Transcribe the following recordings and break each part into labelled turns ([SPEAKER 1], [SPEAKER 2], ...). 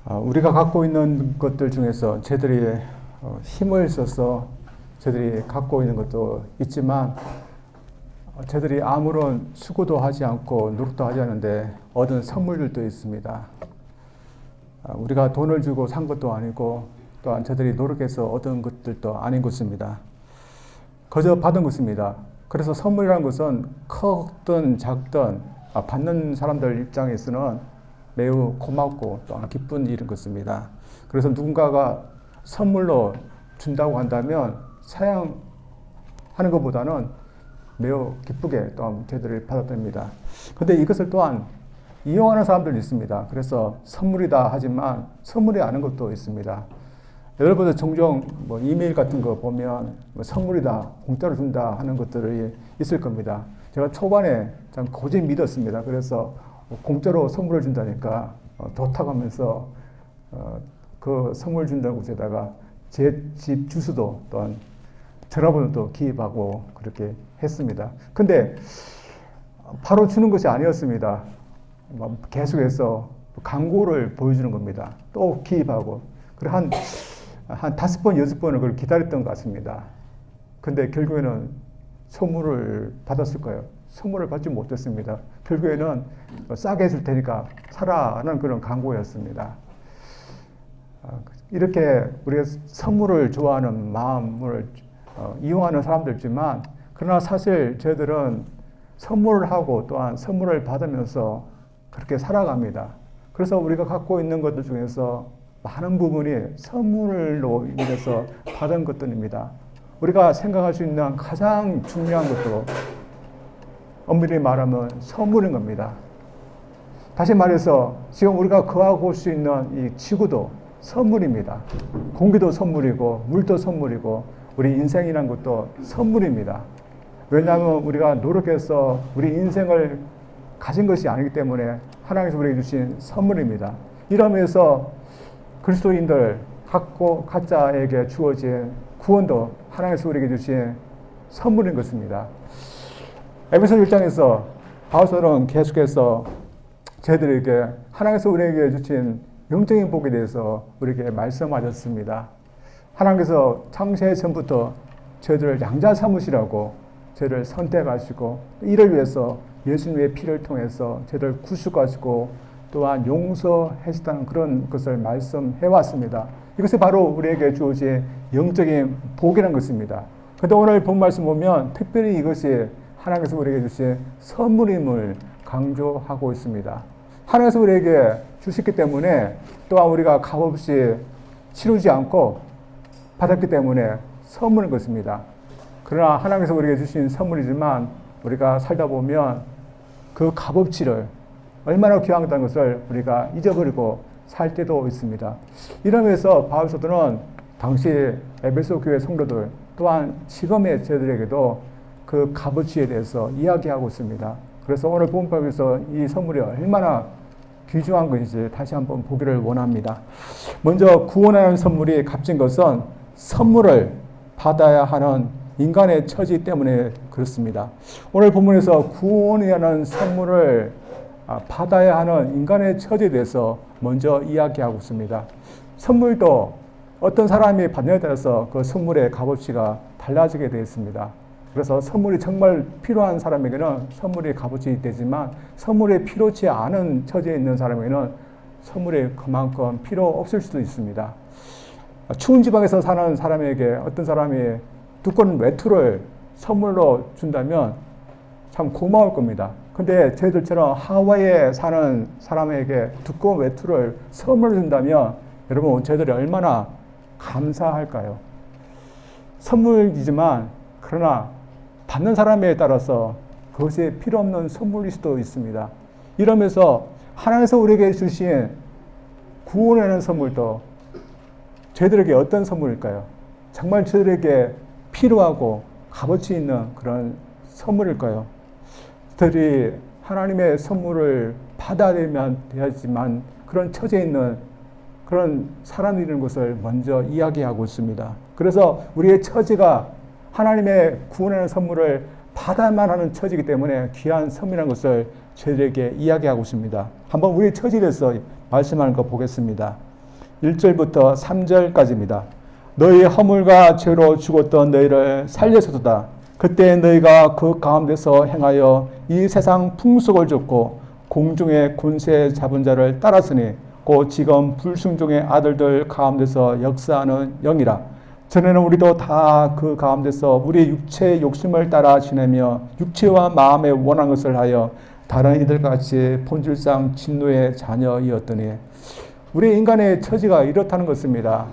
[SPEAKER 1] 우리가 갖고 있는 것들 중에서 저들이 힘을 써서 저들이 갖고 있는 것도 있지만 저들이 아무런 수고도 하지 않고 노력도 하지 않는데 얻은 선물들도 있습니다. 우리가 돈을 주고 산 것도 아니고 또한 저들이 노력해서 얻은 것들도 아닌 것입니다. 그저 받은 것입니다. 그래서 선물이라는 것은 크든 작든 받는 사람들 입장에서는 매우 고맙고 또한 기쁜 일인 것입니다. 그래서 누군가가 선물로 준다고 한다면 사양하는 것보다는 매우 기쁘게 또한 저희들이 받아듭니다. 그런데 이것을 또한 이용하는 사람들이 있습니다. 그래서 선물이다 하지만 선물이 아닌 것도 있습니다. 여러분들 종종 이메일 같은 거 보면 선물이다, 공짜로 준다 하는 것들이 있을 겁니다. 제가 초반에 참 고집 믿었습니다. 그래서 공짜로 선물을 준다니까 좋다고 하면서 그 선물 준다는 곳에다가 제 집 주소도 또한 전화번호도 기입하고 그렇게 했습니다. 근데 바로 주는 것이 아니었습니다. 계속해서 광고를 보여주는 겁니다. 또 기입하고. 그래 한 5번, 6번을 그걸 기다렸던 것 같습니다. 근데 결국에는 선물을 받았을 거예요. 선물을 받지 못했습니다. 결국에는 싸게 해줄 테니까 사라는 그런 광고였습니다. 이렇게 우리가 선물을 좋아하는 마음을 이용하는 사람들 있지만 그러나 사실 저희들은 선물을 하고 또한 선물을 받으면서 그렇게 살아갑니다. 그래서 우리가 갖고 있는 것들 중에서 많은 부분이 선물로 인해서 받은 것들입니다. 우리가 생각할 수 있는 가장 중요한 것도 엄밀히 말하면 선물인 겁니다. 다시 말해서 지금 우리가 거하고 올 수 있는 이 지구도 선물입니다. 공기도 선물이고 물도 선물이고 우리 인생이란 것도 선물입니다. 왜냐하면 우리가 노력해서 우리 인생을 가진 것이 아니기 때문에 하나님께서 우리에게 주신 선물입니다. 이러면서 그리스도인들 각자에게 주어진 구원도 하나님께서 우리에게 주신 선물인 것입니다. 에베소 1장에서 바울은 계속해서 저희들에게 하나님께서 우리에게 주신 영적인 복에 대해서 우리에게 말씀하셨습니다. 하나님께서 창세 전부터 저희들을 양자 삼으시라고 저희를 선택하시고 이를 위해서 예수님의 피를 통해서 저희를 구속하시고 또한 용서하셨다는 그런 것을 말씀해 왔습니다. 이것이 바로 우리에게 주어진 영적인 복이라는 것입니다. 그런데 오늘 본 말씀 보면 특별히 이것이 하나님께서 우리에게 주신 선물임을 강조하고 있습니다. 하나님께서 우리에게 주셨기 때문에 또한 우리가 값없이 치르지 않고 받았기 때문에 선물인 것입니다. 그러나 하나님께서 우리에게 주신 선물이지만 우리가 살다 보면 그 값어치를 얼마나 귀하다는 것을 우리가 잊어버리고 살 때도 있습니다. 이러면서 바울 사도는 당시 에베소 교회 성도들 또한 지금의 저희들에게도 그 값어치에 대해서 이야기하고 있습니다. 그래서 오늘 본문에서 이 선물이 얼마나 귀중한 것인지 다시 한번 보기를 원합니다. 먼저 구원하는 선물이 값진 것은 선물을 받아야 하는 인간의 처지 때문에 그렇습니다. 오늘 본문에서 구원이라는 선물을 받아야 하는 인간의 처지에 대해서 먼저 이야기하고 있습니다. 선물도 어떤 사람이 받느냐에 따라서 그 선물의 값어치가 달라지게 되어 있습니다. 그래서 선물이 정말 필요한 사람에게는 선물이 값어치 되지만 선물이 필요치 않은 처지에 있는 사람에게는 선물이 그만큼 필요 없을 수도 있습니다. 추운 지방에서 사는 사람에게 어떤 사람이 두꺼운 외투를 선물로 준다면 참 고마울 겁니다. 근데 저희들처럼 하와이에 사는 사람에게 두꺼운 외투를 선물로 준다면 여러분 저희들이 얼마나 감사할까요? 선물이지만 그러나 받는 사람에 따라서 그것이 필요 없는 선물일 수도 있습니다. 이러면서 하나님께서 우리에게 주신 구원하는 선물도 저희들에게 어떤 선물일까요? 정말 저희들에게 필요하고 값어치 있는 그런 선물일까요? 저희들이 하나님의 선물을 받아들이면 되지만 그런 처지에 있는 그런 사람이라는 것을 먼저 이야기하고 있습니다. 그래서 우리의 처지가 하나님의 구원하는 선물을 받아야만 하는 처지이기 때문에 귀한 선물이라는 것을 저희들에게 이야기하고 있습니다. 한번 우리의 처지에 대해서 말씀하는 거 보겠습니다. 1절부터 3절까지입니다. 너희 허물과 죄로 죽었던 너희를 살려서도다. 그때 너희가 그 가운데서 행하여 이 세상 풍속을 좇고 공중의 권세 잡은 자를 따랐으니 곧 지금 불순종의 아들들 가운데서 역사하는 영이라. 전에는 우리도 다 그 가운데서 우리 육체의 욕심을 따라 지내며 육체와 마음에 원한 것을 하여 다른 이들과 같이 본질상 진노의 자녀이었더니 우리 인간의 처지가 이렇다는 것입니다.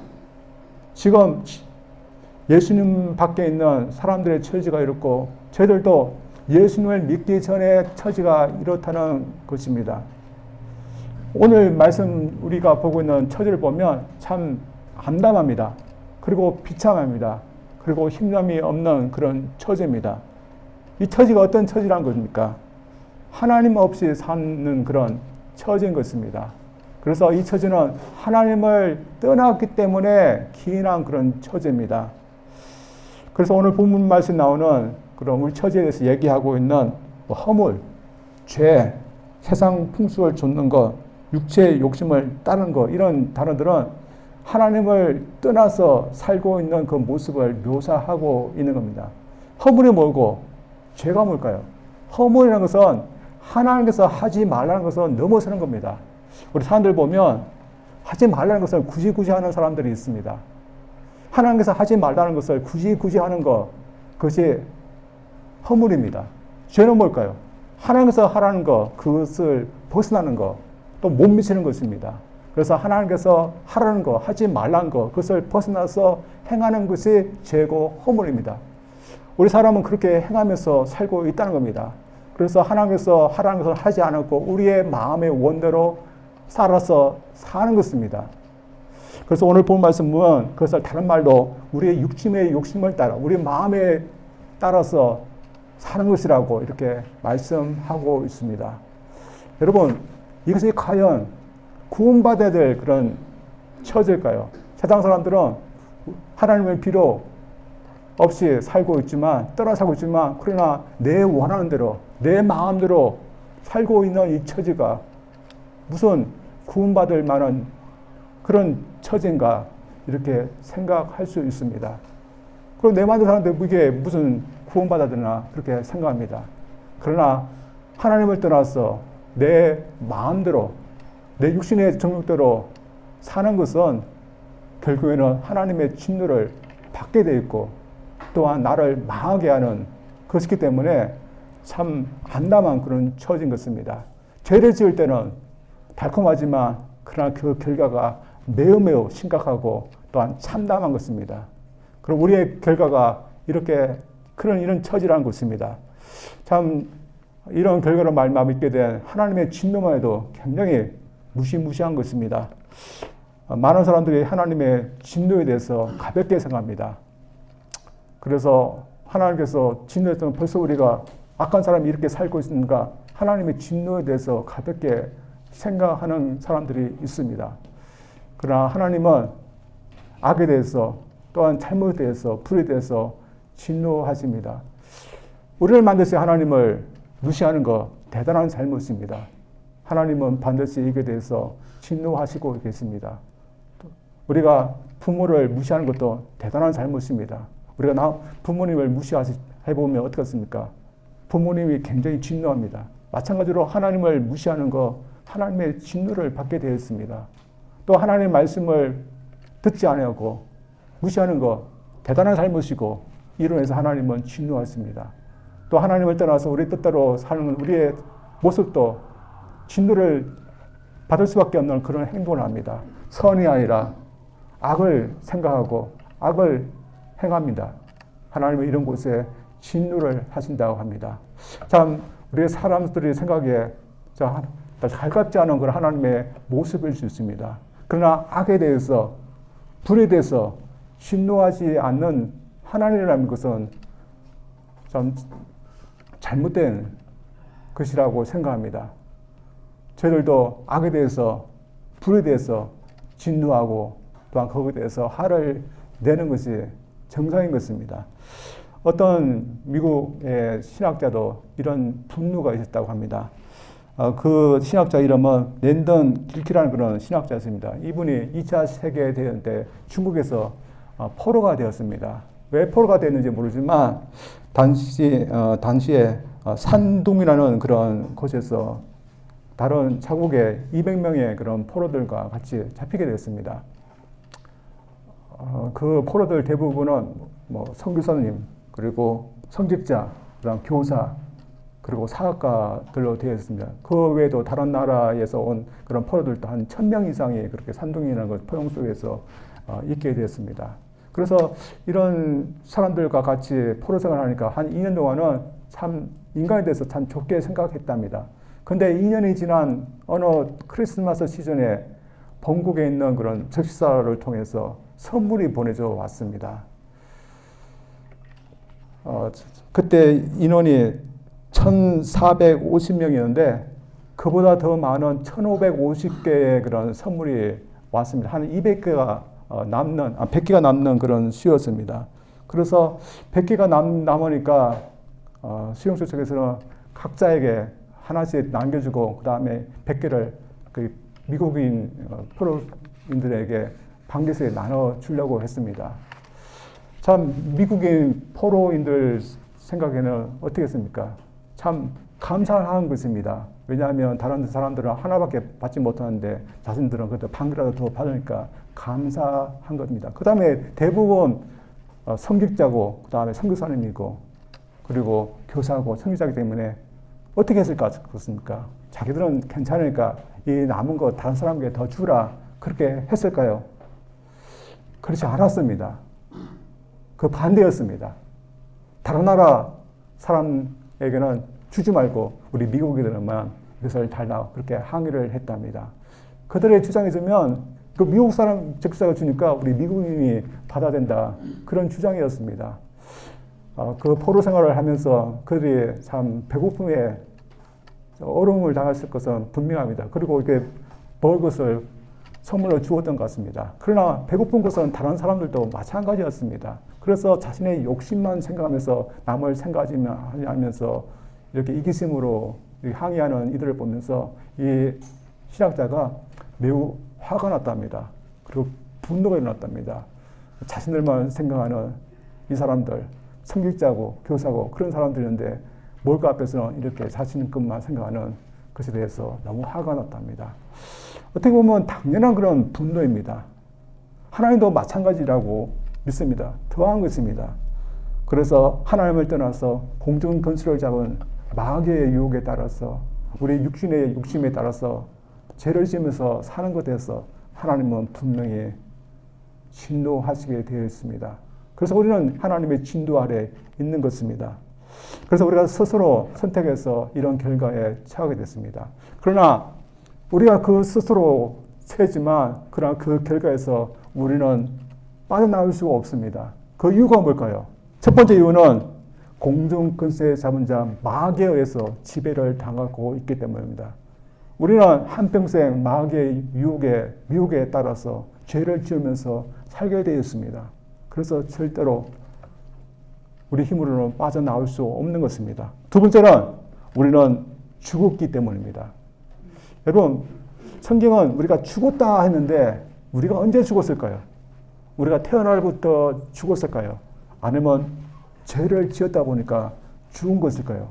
[SPEAKER 1] 지금 예수님 밖에 있는 사람들의 처지가 이렇고 저희들도 예수님을 믿기 전에 처지가 이렇다는 것입니다. 오늘 말씀 우리가 보고 있는 처지를 보면 참 암담합니다. 그리고 비참합니다. 그리고 힘감이 없는 그런 처지입니다. 이 처지가 어떤 처지란 것입니까? 하나님 없이 사는 그런 처지인 것입니다. 그래서 이 처지는 하나님을 떠났기 때문에 기인한 그런 처지입니다. 그래서 오늘 본문 말씀 나오는 그런 우리 처지에 대해서 얘기하고 있는 허물, 죄, 세상 풍속을 좇는 것, 육체의 욕심을 따르는 것, 이런 단어들은 하나님을 떠나서 살고 있는 그 모습을 묘사하고 있는 겁니다. 허물이 뭐고 죄가 뭘까요? 허물이라는 것은 하나님께서 하지 말라는 것은 넘어서는 겁니다. 우리 사람들 보면 하지 말라는 것을 굳이 하는 사람들이 있습니다. 하나님께서 하지 말라는 것을 굳이 하는 것, 그것이 허물입니다. 죄는 뭘까요? 하나님께서 하라는 것, 그것을 벗어나는 것, 또 못 미치는 것입니다. 그래서 하나님께서 하라는 것, 하지 말라는 것, 그것을 벗어나서 행하는 것이 죄고 허물입니다. 우리 사람은 그렇게 행하면서 살고 있다는 겁니다. 그래서 하나님께서 하라는 것을 하지 않았고 우리의 마음의 원대로 살아서 사는 것입니다. 그래서 오늘 본 말씀은 그것을 다른 말로 우리의 육심의 욕심을 따라 우리 마음에 따라서 사는 것이라고 이렇게 말씀하고 있습니다. 여러분, 이것이 과연 구원받아야 될 그런 처지일까요? 세상 사람들은 하나님을 필요 없이 살고 있지만, 떠나 살고 있지만, 그러나 내 원하는 대로, 내 마음대로 살고 있는 이 처지가 무슨 구원받을 만한 그런 처지인가, 이렇게 생각할 수 있습니다. 그리고 내 마음대로 사는데 이게 무슨 구원받아야 되나, 그렇게 생각합니다. 그러나 하나님을 떠나서 내 마음대로, 내 육신의 정욕대로 사는 것은 결국에는 하나님의 진노를 받게 돼 있고 또한 나를 망하게 하는 것이기 때문에 참 안담한 그런 처지인 것입니다. 죄를 지을 때는 달콤하지만 그러나 그 결과가 매우 심각하고 또한 참담한 것입니다. 그럼 우리의 결과가 이렇게 이런 처지라는 것입니다. 참 이런 결과로 말미암아 있게 된 하나님의 진노만 해도 굉장히 무시무시한 것입니다. 많은 사람들이 하나님의 진노에 대해서 가볍게 생각합니다. 그래서 하나님께서 진노했던 벌써 우리가 악한 사람이 이렇게 살고 있는가, 하나님의 진노에 대해서 가볍게 생각하는 사람들이 있습니다. 그러나 하나님은 악에 대해서 또한 잘못에 대해서 불에 대해서 진노하십니다. 우리를 만드신 하나님을 무시하는 것 대단한 잘못입니다. 하나님은 반드시 이게 대해서 진노하시고 계십니다. 우리가 부모를 무시하는 것도 대단한 잘못입니다. 우리가 부모님을 무시해보면 어떻겠습니까? 부모님이 굉장히 진노합니다. 마찬가지로 하나님을 무시하는 것, 하나님의 진노를 받게 되어 있습니다. 또 하나님의 말씀을 듣지 않고 무시하는 것 대단한 잘못이고 이로 인해서 하나님은 진노하십니다. 또 하나님을 떠나서 우리 뜻대로 사는 우리의 모습도 진노를 받을 수밖에 없는 그런 행동을 합니다. 선이 아니라 악을 생각하고 악을 행합니다. 하나님은 이런 곳에 진노를 하신다고 합니다. 참 우리 사람들이 생각에 갈갑지 않은 그런 하나님의 모습일 수 있습니다. 그러나 악에 대해서, 불에 대해서 진노하지 않는 하나님이라는 것은 참 잘못된 것이라고 생각합니다. 저희들도 악에 대해서, 불에 대해서 진노하고 또한 거기에 대해서 화를 내는 것이 정상인 것입니다. 어떤 미국의 신학자도 이런 분노가 있었다고 합니다. 그 신학자 이름은 랜던 길키라는 그런 신학자였습니다. 이분이 2차 세계대전 때 중국에서 포로가 되었습니다. 왜 포로가 됐는지 모르지만 당시에 산둥이라는 그런 곳에서 다른 자국의 200명의 그런 포로들과 같이 잡히게 되었습니다. 그 포로들 대부분은 뭐 선교사님, 그리고 성직자, 그다음 교사, 그리고 사학가들로 되어 있습니다. 그 외에도 다른 나라에서 온 그런 포로들도 한 1000명 이상이 그렇게 산둥이라는 것 포용 속에서 있게 되었습니다. 그래서 이런 사람들과 같이 포로 생활하니까 한 2년 동안은 참 인간에 대해서 참 좋게 생각했답니다. 근데 2년이 지난 어느 크리스마스 시즌에 본국에 있는 그런 적시사를 통해서 선물이 보내져 왔습니다. 그때 인원이 1450명이었는데 그보다 더 많은 1550개의 그런 선물이 왔습니다. 한 200개가 100개가 남는 그런 수였습니다. 그래서 100개가 남으니까 수용소 측에서는 각자에게 하나씩 남겨주고 그 다음에 100개를 그 미국인 포로인들에게 반개씩 나눠주려고 했습니다. 참 미국인 포로인들 생각에는 어떻겠습니까? 참 감사한 것입니다. 왜냐하면 다른 사람들은 하나밖에 받지 못하는데 자신들은 그래도 반개라도 더 받으니까 감사한 겁니다. 그 다음에 대부분 성직자고 그 다음에 선교사님이고 그리고 교사고 선교사이기 때문에 어떻게 했을 것 같습니까? 자기들은 괜찮으니까 이 남은 거 다른 사람에게 더 주라 그렇게 했을까요? 그렇지 않았습니다. 그 반대였습니다. 다른 나라 사람에게는 주지 말고 우리 미국인들만 이것을 달라 그렇게 항의를 했답니다. 그들의 주장에 있으면 그 미국 사람 적시자가 주니까 우리 미국인이 받아야 된다 그런 주장이었습니다. 그 포로 생활을 하면서 그들이 참 배고픔에 어려움을 당했을 것은 분명합니다. 그리고 이렇게 먹을 것을 선물로 주었던 것 같습니다. 그러나 배고픈 것은 다른 사람들도 마찬가지였습니다. 그래서 자신의 욕심만 생각하면서 남을 생각하면서 이렇게 이기심으로 항의하는 이들을 보면서 이 신학자가 매우 화가 났답니다. 그리고 분노가 일어났답니다. 자신들만 생각하는 이 사람들, 성직자고 교사고 그런 사람들인데 뭘까 앞에서는 이렇게 자신 것만 생각하는 것에 대해서 너무 화가 났답니다. 어떻게 보면 당연한 그런 분노입니다. 하나님도 마찬가지라고 믿습니다. 더한 것입니다. 그래서 하나님을 떠나서 공중 근수를 잡은 마귀의 유혹에 따라서 우리 육신의 욕심에 따라서 죄를 지으면서 사는 것에 대해서 하나님은 분명히 진노하시게 되어 있습니다. 그래서 우리는 하나님의 진도 아래 있는 것입니다. 그래서 우리가 스스로 선택해서 이런 결과에 처하게 됐습니다. 그러나 우리가 그 스스로 채지만 그러나 그 결과에서 우리는 빠져나올 수가 없습니다. 그 이유가 뭘까요? 첫 번째 이유는 공중 근세에 잡은 자 마귀에 의해서 지배를 당하고 있기 때문입니다. 우리는 한평생 마귀의 미혹에 따라서 죄를 지으면서 살게 되어 있습니다. 그래서 절대로 우리 힘으로는 빠져나올 수 없는 것입니다. 두 번째는 우리는 죽었기 때문입니다. 여러분, 성경은 우리가 죽었다 했는데 우리가 언제 죽었을까요? 우리가 태어날부터 죽었을까요? 아니면 죄를 지었다 보니까 죽은 것일까요?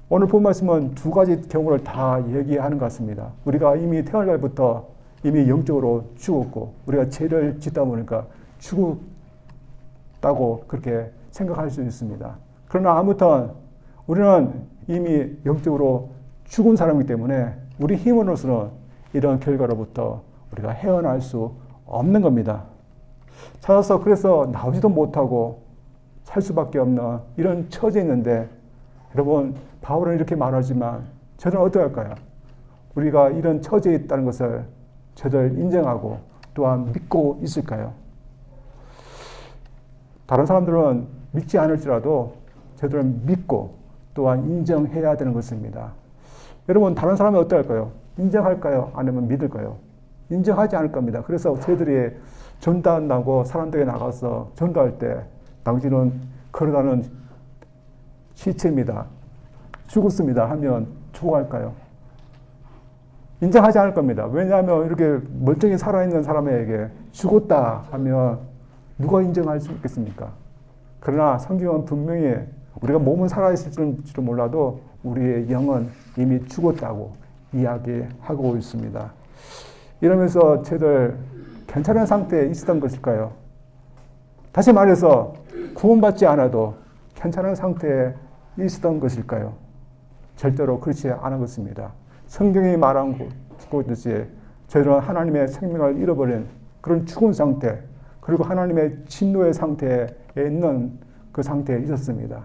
[SPEAKER 1] 오늘 본 말씀은 두 가지 경우를 다 얘기하는 것 같습니다. 우리가 이미 태어날 날부터 이미 영적으로 죽었고 우리가 죄를 짓다 보니까 죽었다고 그렇게 생각할 수 있습니다. 그러나 아무튼 우리는 이미 영적으로 죽은 사람이기 때문에 우리 힘으로서는 이런 결과로부터 우리가 헤어날 수 없는 겁니다. 찾아서 그래서 나오지도 못하고 살 수밖에 없는 이런 처지에 있는데 여러분 바울은 이렇게 말하지만 저는 어떻게 할까요? 우리가 이런 처지에 있다는 것을 저들 인정하고 또한 믿고 있을까요? 다른 사람들은 믿지 않을지라도 저들은 믿고 또한 인정해야 되는 것입니다. 여러분 다른 사람이 어떻게 할까요? 인정할까요? 아니면 믿을까요? 인정하지 않을 겁니다. 그래서 저희들이 전도한다고 사람들에게 나가서 전도할 때 당신은 걸어가는 시체입니다. 죽었습니다 하면 주고 갈까요? 인정하지 않을 겁니다. 왜냐하면 이렇게 멀쩡히 살아있는 사람에게 죽었다 하면 누가 인정할 수 있겠습니까? 그러나 성경은 분명히 우리가 몸은 살아있을지도 몰라도 우리의 영은 이미 죽었다고 이야기하고 있습니다. 이러면서 저들 괜찮은 상태에 있었던 것일까요? 다시 말해서 구원받지 않아도 괜찮은 상태에 있었던 것일까요? 절대로 그렇지 않은 것입니다. 성경이 말하고 있듯이 저희는 하나님의 생명을 잃어버린 그런 죽은 상태, 그리고 하나님의 진노의 상태에 있는 그 상태에 있었습니다.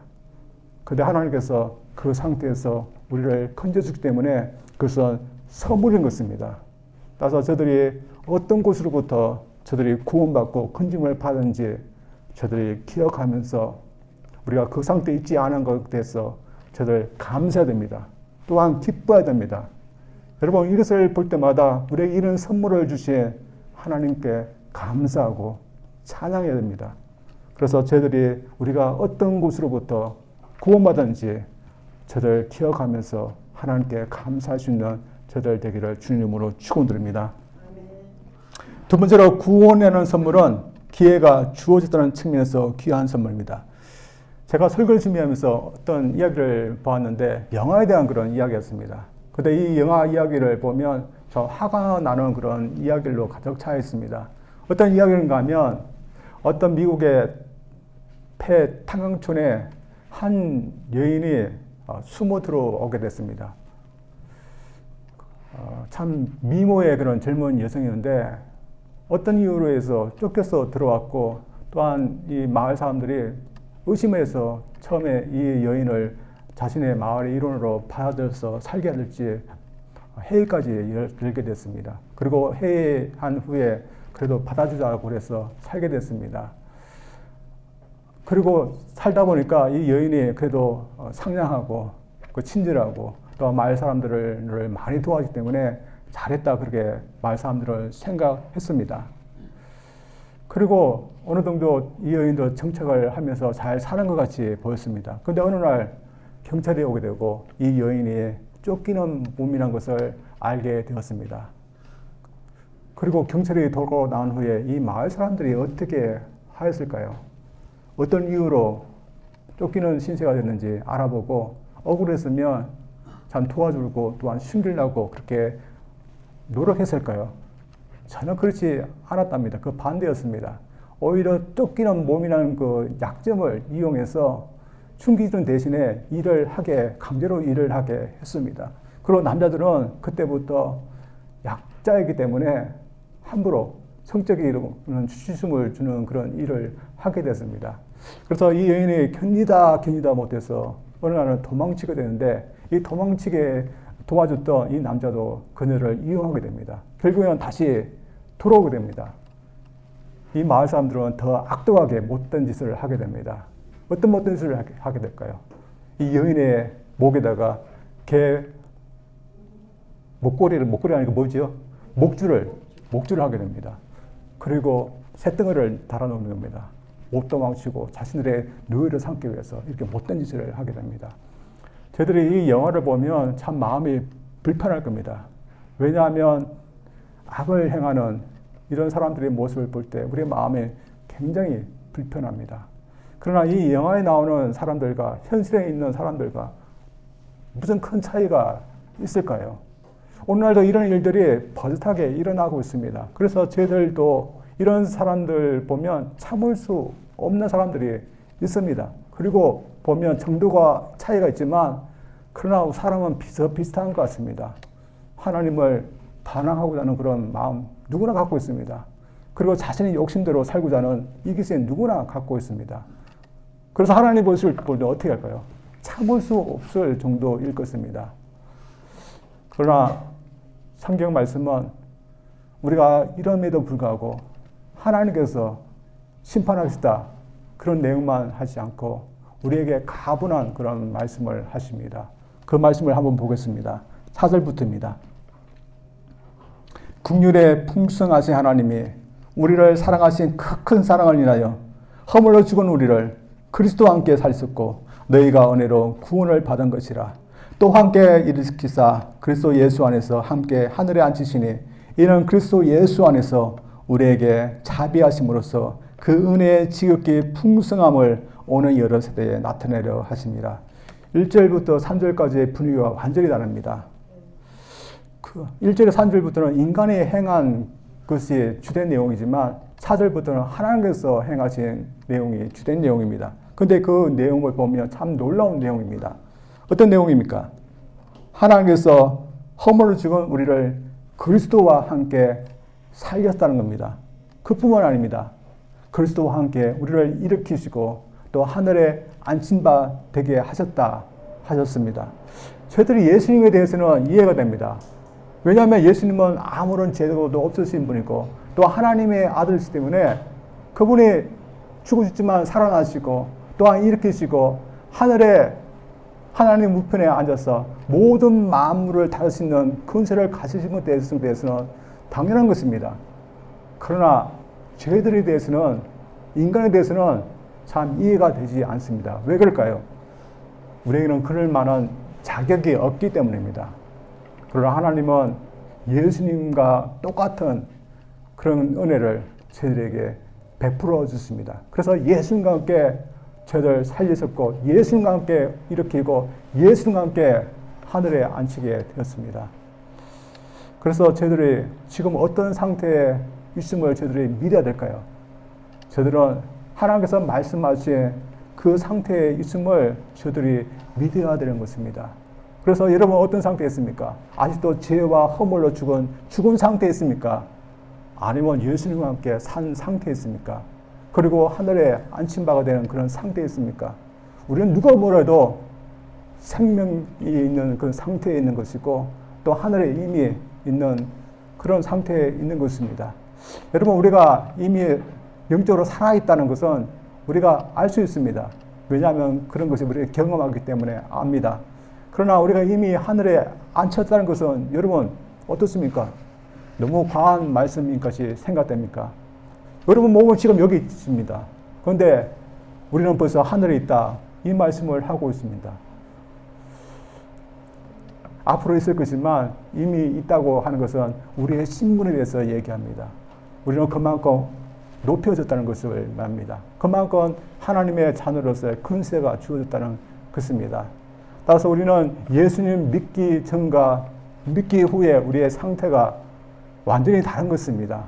[SPEAKER 1] 그런데 하나님께서 그 상태에서 우리를 건져주기 때문에 그것은 선물인 것입니다. 따라서 저들이 어떤 곳으로부터 저들이 구원받고 건짐을 받은지 저들이 기억하면서 우리가 그 상태에 있지 않은 것에 대해서 저들 감사해야 됩니다. 또한 기뻐해야 됩니다. 여러분, 이것을 볼 때마다 우리에게 이런 선물을 주신 하나님께 감사하고 찬양해야 됩니다. 그래서 저희들이 우리가 어떤 곳으로부터 구원받았는지 저들 기억하면서 하나님께 감사할 수 있는 저들 되기를 주님으로 축원드립니다. 두 번째로 구원이라는 선물은 기회가 주어졌다는 측면에서 귀한 선물입니다. 제가 설교를 준비하면서 어떤 이야기를 보았는데 영화에 대한 그런 이야기였습니다. 근데 이 영화 이야기를 보면 저 화가 나는 그런 이야기로 가득 차 있습니다. 어떤 이야기인가 하면 어떤 미국의 폐탄광촌에 한 여인이 숨어 들어오게 됐습니다. 참 미모의 그런 젊은 여성이었는데 어떤 이유로 해서 쫓겨서 들어왔고 또한 이 마을 사람들이 의심해서 처음에 이 여인을 자신의 마을의 일원으로 받아들여서 살게 할지 회의까지 열게 됐습니다. 그리고 회의한 후에 그래도 받아주자고 그래서 살게 됐습니다. 그리고 살다 보니까 이 여인이 그래도 상냥하고 친절하고 또 마을 사람들을 많이 도와주기 때문에 잘했다 그렇게 마을 사람들을 생각했습니다. 그리고 어느 정도 이 여인도 정착을 하면서 잘 사는 것 같이 보였습니다. 그런데 어느 날 경찰이 오게 되고 이 여인이 쫓기는 몸이란 것을 알게 되었습니다. 그리고 경찰이 돌고 나온 후에 이 마을 사람들이 어떻게 하였을까요? 어떤 이유로 쫓기는 신세가 됐는지 알아보고 억울했으면 참 도와주고 또한 숨기려고 그렇게 노력했을까요? 전혀 그렇지 않았답니다. 그 반대였습니다. 오히려 쫓기는 몸이라는 그 약점을 이용해서 숨기는 대신에 강제로 일을 하게 했습니다. 그리고 남자들은 그때부터 약자이기 때문에 함부로 성적인 수치심을 주는 그런 일을 하게 됐습니다. 그래서 이 여인이 견디다 못해서 어느 날은 도망치게 되는데 이 도망치게 도와줬던 이 남자도 그녀를 이용하게 됩니다. 결국에는 다시 돌아오게 됩니다. 이 마을 사람들은 더 악독하게 못된 짓을 하게 됩니다. 어떤 못된 짓을 하게 될까요? 이 여인의 목에다가 개 목걸이 아니고 뭐죠? 목줄을 하게 됩니다. 그리고 새덩어리를 달아놓는 겁니다. 못 도망치고 자신들의 노예를 삼기 위해서 이렇게 못된 짓을 하게 됩니다. 저희들이 이 영화를 보면 참 마음이 불편할 겁니다. 왜냐하면 악을 행하는 이런 사람들의 모습을 볼 때 우리의 마음이 굉장히 불편합니다. 그러나 이 영화에 나오는 사람들과 현실에 있는 사람들과 무슨 큰 차이가 있을까요? 오늘날도 이런 일들이 버젓하게 일어나고 있습니다. 그래서 저희들도 이런 사람들 보면 참을 수 없는 사람들이 있습니다. 그리고 보면 정도가 차이가 있지만 그러나 사람은 비슷한 것 같습니다. 하나님을 반항하고자 하는 그런 마음 누구나 갖고 있습니다. 그리고 자신의 욕심대로 살고자 하는 이기심 누구나 갖고 있습니다. 그래서 하나님 보실 때 어떻게 할까요? 참을 수 없을 정도일 것입니다. 그러나 성경 말씀은 우리가 이럼에도 불구하고 하나님께서 심판하시다 그런 내용만 하지 않고 우리에게 가분한 그런 말씀을 하십니다. 그 말씀을 한번 보겠습니다. 4절부터입니다. 긍휼에 풍성하신 하나님이 우리를 사랑하신 큰 사랑을 인하여 허물로 죽은 우리를 그리스도와 함께 살렸고 너희가 은혜로 구원을 받은 것이라. 또 함께 일으키사 그리스도 예수 안에서 함께 하늘에 앉히시니 이는 그리스도 예수 안에서 우리에게 자비하심으로써 그 은혜의 지극히 풍성함을 오는 여러 세대에 나타내려 하십니다. 1절부터 3절까지의 분위기가 완전히 다릅니다. 1절에 3절부터는 인간이 행한 것이 주된 내용이지만 4절부터는 하나님께서 행하신 내용이 주된 내용입니다. 근데 그 내용을 보면 참 놀라운 내용입니다. 어떤 내용입니까? 하나님께서 허물을 죽은 우리를 그리스도와 함께 살렸다는 겁니다. 그뿐만 아닙니다. 그리스도와 함께 우리를 일으키시고 또 하늘에 앉힌 바 되게 하셨다 하셨습니다. 저희들이 예수님에 대해서는 이해가 됩니다. 왜냐하면 예수님은 아무런 죄도 없으신 분이고 또 하나님의 아들이기 때문에 그분이 죽으셨지만 살아나시고 또한 일으키시고 하늘에 하나님 우편에 앉아서 모든 만물을 다룰 수 있는 근세를 가지신 것에 대해서는 당연한 것입니다. 그러나 저희들에 대해서는 인간에 대해서는 참 이해가 되지 않습니다. 왜 그럴까요? 우리에게는 그럴 만한 자격이 없기 때문입니다. 그러나 하나님은 예수님과 똑같은 그런 은혜를 저희들에게 베풀어 주십니다. 그래서 예수님과 함께 저희들 살리셨고 예수님과 함께 일으키고 예수님과 함께 하늘에 앉히게 되었습니다. 그래서 저희들이 지금 어떤 상태에 있음을 저희들이 믿어야 될까요? 저희들은 하나님께서 말씀하신 그 상태에 있음을 저희들이 믿어야 되는 것입니다. 그래서 여러분 어떤 상태에 있습니까? 아직도 죄와 허물로 죽은 상태에 있습니까? 아니면 예수님과 함께 산 상태에 있습니까? 그리고 하늘에 앉힌 바가 되는 그런 상태에 있습니까? 우리는 누가 뭐래도 생명이 있는 그 상태에 있는 것이고 또 하늘에 이미 있는 그런 상태에 있는 것입니다. 여러분 우리가 이미 영적으로 살아있다는 것은 우리가 알 수 있습니다. 왜냐하면 그런 것을 우리가 경험하기 때문에 압니다. 그러나 우리가 이미 하늘에 앉혔다는 것은 여러분 어떻습니까? 너무 과한 말씀인 것이 생각됩니까? 여러분 몸은 지금 여기 있습니다. 그런데 우리는 벌써 하늘에 있다. 이 말씀을 하고 있습니다. 앞으로 있을 것이지만 이미 있다고 하는 것은 우리의 신분에 대해서 얘기합니다. 우리는 그만큼 높여졌다는 것을 말합니다. 그만큼 하나님의 자녀로서의 근세가 주어졌다는 것입니다. 따라서 우리는 예수님 믿기 전과 믿기 후에 우리의 상태가 완전히 다른 것입니다.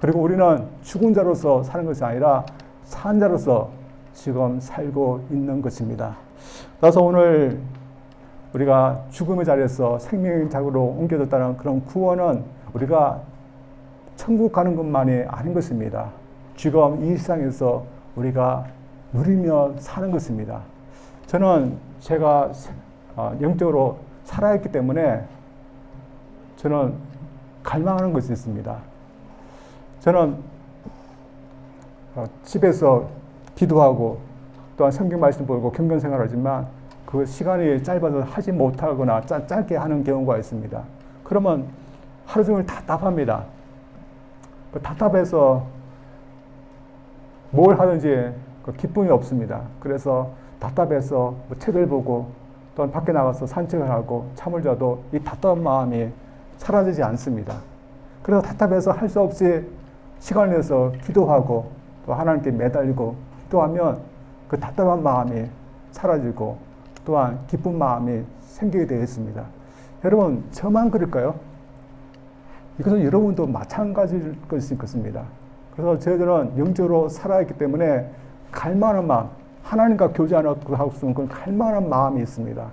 [SPEAKER 1] 그리고 우리는 죽은 자로서 사는 것이 아니라 산 자로서 지금 살고 있는 것입니다. 따라서 오늘 우리가 죽음의 자리에서 생명의 자리로 옮겨졌다는 그런 구원은 우리가 천국 가는 것만이 아닌 것입니다. 지금 이 세상에서 우리가 누리며 사는 것입니다. 저는 제가 영적으로 살아있기 때문에 저는 갈망하는 것이 있습니다. 저는 집에서 기도하고 또한 성경 말씀 보고 경건 생활하지만 그 시간이 짧아서 하지 못하거나 짧게 하는 경우가 있습니다. 그러면 하루 종일 답답합니다. 답답해서 뭘 하든지 기쁨이 없습니다. 그래서 답답해서 책을 보고 또는 밖에 나가서 산책을 하고 잠을 자도 이 답답한 마음이 사라지지 않습니다. 그래서 답답해서 할 수 없이 시간을 내서 기도하고 또 하나님께 매달리고 기도하면 그 답답한 마음이 사라지고 또한 기쁜 마음이 생기게 되어 있습니다. 여러분 저만 그럴까요? 이것은 여러분도 마찬가지일 것입니다. 그래서 저희들은 영적으로 살아있기 때문에 갈망하는 마음, 하나님과 교제하고 싶은 그런 갈망하는 마음이 있습니다.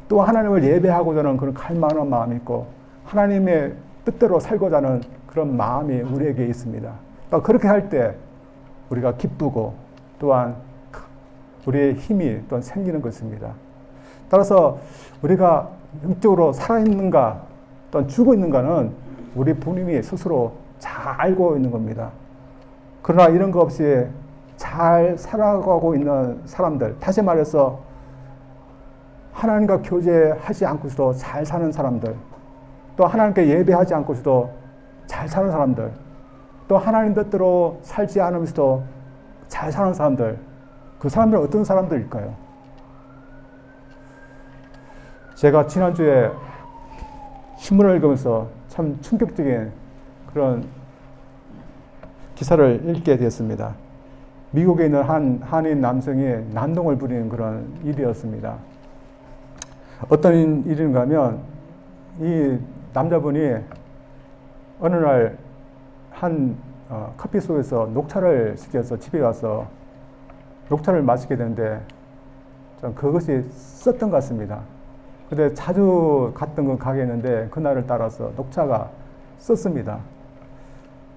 [SPEAKER 1] 또 하나님을 예배하고자 하는 그런 갈망하는 마음이 있고 하나님의 뜻대로 살고자 하는 그런 마음이 우리에게 있습니다. 그러니까 그렇게 할 때 우리가 기쁘고 또한 우리의 힘이 또한 생기는 것입니다. 따라서 우리가 영적으로 살아있는가 또한 죽어 있는가는 우리 본인이 스스로 잘 알고 있는 겁니다. 그러나 이런 거 없이 잘 살아가고 있는 사람들, 다시 말해서 하나님과 교제하지 않고서도 잘 사는 사람들, 또 하나님께 예배하지 않고서도 잘 사는 사람들, 또 하나님 뜻대로 살지 않으면서도 잘 사는 사람들, 그 사람들은 어떤 사람들일까요? 제가 지난주에 신문을 읽으면서 참 충격적인 그런 기사를 읽게 되었습니다. 미국에 있는 한인 남성이 난동을 부리는 그런 일이었습니다. 어떤 일인가 하면 이 남자분이 어느 날 한 커피숍에서 녹차를 시켜서 집에 와서 녹차를 마시게 되는데 좀 그것이 썼던 것 같습니다. 근데 자주 갔던 그 가게였는데 그날을 따라서 녹차가 썼습니다.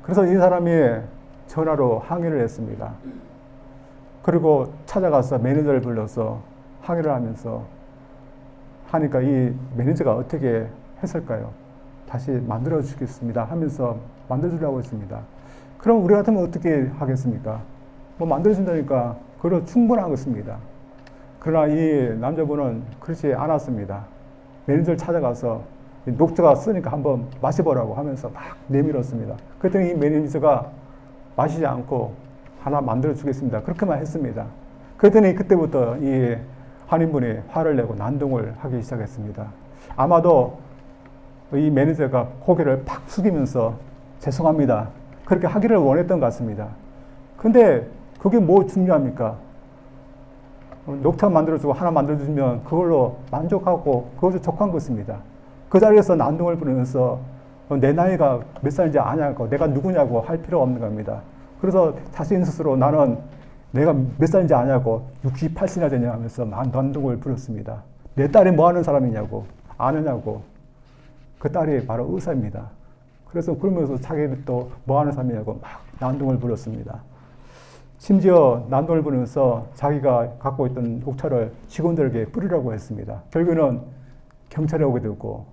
[SPEAKER 1] 그래서 이 사람이 전화로 항의를 했습니다. 그리고 찾아가서 매니저를 불러서 항의를 하면서 하니까 이 매니저가 어떻게 했을까요? 다시 만들어 주겠습니다 하면서 만들어 주려고 했습니다. 그럼 우리 같으면 어떻게 하겠습니까? 뭐 만들어 준다니까 그거 충분한 것입니다. 그러나 이 남자분은 그렇지 않았습니다. 매니저를 찾아가서 녹차가 쓰니까 한번 마셔보라고 하면서 막 내밀었습니다. 그랬더니 이 매니저가 마시지 않고 하나 만들어 주겠습니다. 그렇게만 했습니다. 그랬더니 그때부터 이 한인분이 화를 내고 난동을 하기 시작했습니다. 아마도 이 매니저가 고개를 팍 숙이면서 죄송합니다. 그렇게 하기를 원했던 것 같습니다. 근데 그게 뭐 중요합니까? 녹차 만들어주고 하나 만들어주면 그걸로 만족하고 그것이 족한 것입니다. 그 자리에서 난동을 부리면서 내 나이가 몇 살인지 아냐고 내가 누구냐고 할 필요 없는 겁니다. 그래서 자신 스스로 나는 내가 몇 살인지 아냐고 68세나 되냐 하면서 난동을 부렸습니다. 내 딸이 뭐 하는 사람이냐고 아느냐고. 그 딸이 바로 의사입니다. 그래서 그러면서 자기는 또 뭐 하는 사람이냐고 막 난동을 부렸습니다. 심지어 난동을 부르면서 자기가 갖고 있던 녹차를 직원들에게 뿌리라고 했습니다. 결국에는 경찰에 오게 되고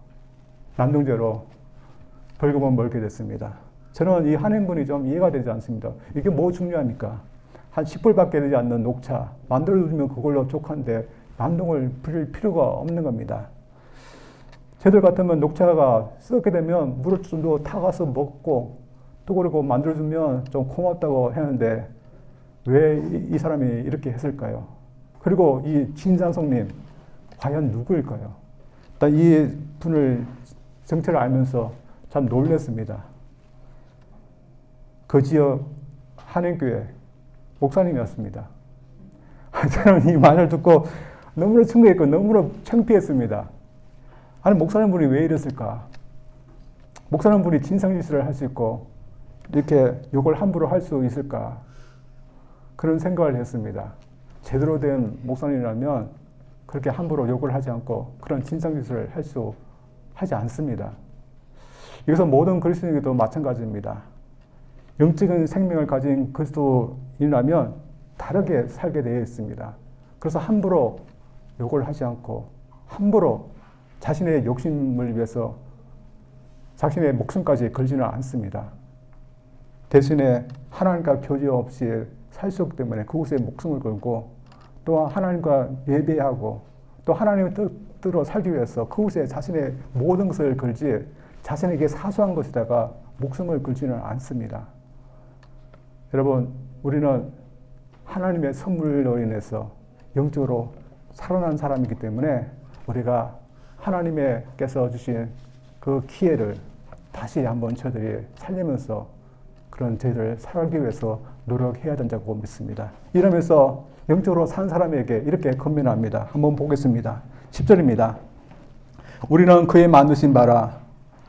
[SPEAKER 1] 난동죄로 벌금을 물게 됐습니다. 저는 이 한인분이 좀 이해가 되지 않습니다. 이게 뭐 중요합니까? 한 10불밖에 되지 않는 녹차 만들어주면 그걸로 족한데 난동을 부릴 필요가 없는 겁니다. 저들 같으면 녹차가 썩게 되면 물을 좀 더 타가서 먹고 또 그리고 만들어주면 좀 고맙다고 했는데 왜 이 사람이 이렇게 했을까요? 그리고 이 진상송님 과연 누구일까요? 일단 이 분을 정체를 알면서 참 놀랐습니다. 그 지역 한인교회 목사님이었습니다. 저는 이 말을 듣고 너무나 충격했고 너무나 창피했습니다. 아니 목사님분이 왜 이랬을까? 목사님분이 진상짓을 할 수 있고 이렇게 욕을 함부로 할 수 있을까? 그런 생각을 했습니다. 제대로 된 목사님이라면 그렇게 함부로 욕을 하지 않고 그런 진상짓을 하지 않습니다. 이것은 모든 그리스도인에게도 마찬가지입니다. 영적인 생명을 가진 그리스도인이라면 다르게 살게 되어 있습니다. 그래서 함부로 욕을 하지 않고 함부로 자신의 욕심을 위해서 자신의 목숨까지 걸지는 않습니다. 대신에 하나님과 교제 없이 살 수 없기 때문에 그곳에 목숨을 걸고 또 하나님과 예배하고 또 하나님의 뜻대로 살기 위해서 그곳에 자신의 모든 것을 걸지 자신에게 사소한 것에다가 목숨을 걸지는 않습니다. 여러분, 우리는 하나님의 선물로 인해서 영적으로 살아난 사람이기 때문에 우리가 하나님께서 주신 그 기회를 다시 한번 저희들이 살리면서 그런 저희들을 살기 위해서 노력해야 된다고 믿습니다. 이러면서 영적으로 산 사람에게 이렇게 권면합니다. 한번 보겠습니다. 10절입니다. 우리는 그의 만드신 바라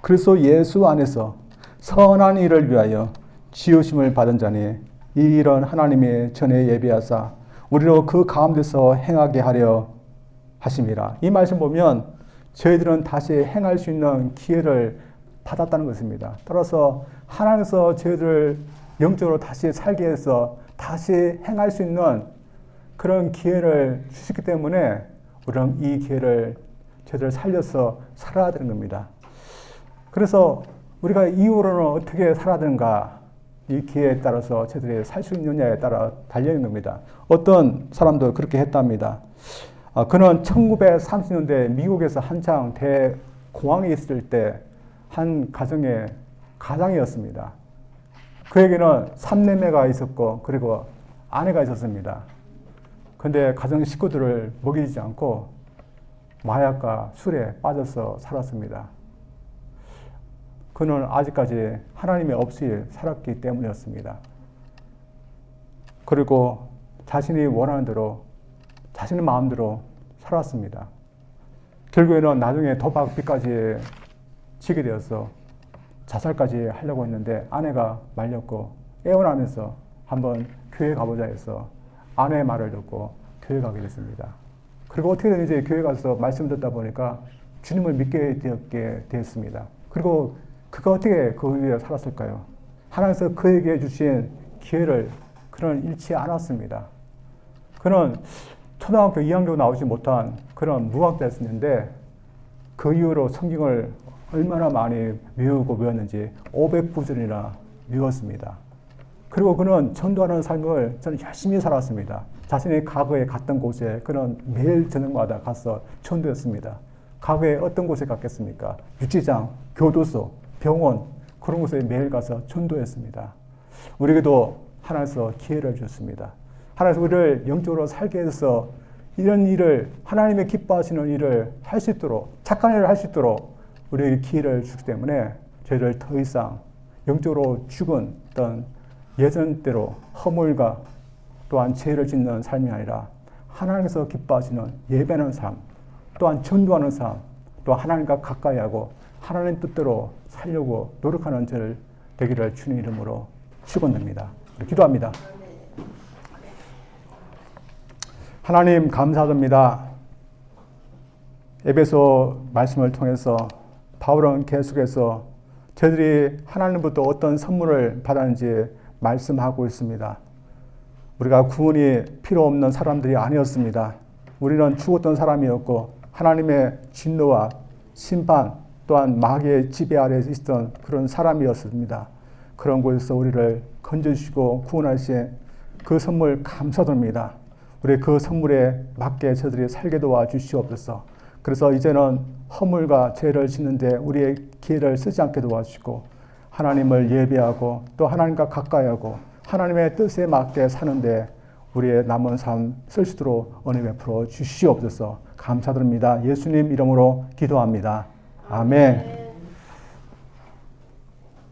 [SPEAKER 1] 그리스도 예수 안에서 선한 일을 위하여 지으심을 받은 자니 이 일은 하나님이 전에 예비하사 우리로 그 가운데서 행하게 하려 하심이라. 이 말씀 보면 저희들은 다시 행할 수 있는 기회를 받았다는 것입니다. 따라서 하나님께서 저희들을 영적으로 다시 살게 해서 다시 행할 수 있는 그런 기회를 주셨기 때문에 우리는 이 기회를 저희들 살려서 살아야 되는 겁니다. 그래서 우리가 이후로는 어떻게 살아야 되는가, 이 기회에 따라서 저희들이 살 수 있느냐에 따라 달려있는 겁니다. 어떤 사람도 그렇게 했답니다. 그는 1930년대 미국에서 한창 대공황이 있을 때 한 가정의 가장이었습니다. 그에게는 3남매가 있었고 그리고 아내가 있었습니다. 그런데 가정 식구들을 먹이지 않고 마약과 술에 빠져서 살았습니다. 그는 아직까지 하나님이 없이 살았기 때문이었습니다. 그리고 자신이 원하는 대로, 자신의 마음대로 살았습니다. 결국에는 나중에 도박빚까지 지게 되어서 자살까지 하려고 했는데 아내가 말렸고 애원하면서 한번 교회 가보자 해서 아내의 말을 듣고 교회 가게 됐습니다. 그리고 어떻게든 이제 교회 가서 말씀 듣다 보니까 주님을 믿게 되었게 되었습니다. 그리고 그가 어떻게 그 위에 살았을까요? 하나님께서 그에게 주신 기회를 그는 잃지 않았습니다. 그는 초등학교 2학년 나오지 못한 그런 무학자였는데 그 이후로 성경을 얼마나 많이 외웠는지 500구절이나 외웠습니다. 그리고 그는 전도하는 삶을 저는 열심히 살았습니다. 자신의 과거에 갔던 곳에 그는 매일 저녁마다 가서 전도했습니다. 과거에 어떤 곳에 갔겠습니까? 유치장, 교도소, 병원 그런 곳에 매일 가서 전도했습니다. 우리에게도 하나님께서 기회를 주셨습니다. 하나님께서 우리를 영적으로 살게 해서 이런 일을 하나님의 기뻐하시는 일을 할 수 있도록 착한 일을 할 수 있도록 우리에게 기회를 주기 때문에 저희를 더 이상 영적으로 죽은 어떤 예전대로 허물과 또한 죄를 짓는 삶이 아니라 하나님께서 기뻐하시는 예배하는 삶, 또한 전도하는 삶, 또 하나님과 가까이 하고 하나님 뜻대로 살려고 노력하는 저를 되기를 주님 이름으로 축원합니다. 기도합니다. 하나님 감사드립니다. 에베소 말씀을 통해서 바울은 계속해서 저희들이 하나님부터 어떤 선물을 받았는지 말씀하고 있습니다. 우리가 구원이 필요 없는 사람들이 아니었습니다. 우리는 죽었던 사람이었고 하나님의 진노와 심판 또한 마귀의 지배 아래에 있었던 그런 사람이었습니다. 그런 곳에서 우리를 건져주시고 구원하신 그 선물 감사드립니다. 우리 그 선물에 맞게 저희들이 살게 도와주시옵소서. 그래서 이제는 허물과 죄를 짓는데 우리의 기회를 쓰지 않게 도와주시고 하나님을 예배하고 또 하나님과 가까이하고 하나님의 뜻에 맞게 사는데 우리의 남은 삶 쓸 수 있도록 은혜 베풀어 주시옵소서. 감사드립니다. 예수님 이름으로 기도합니다. 아멘.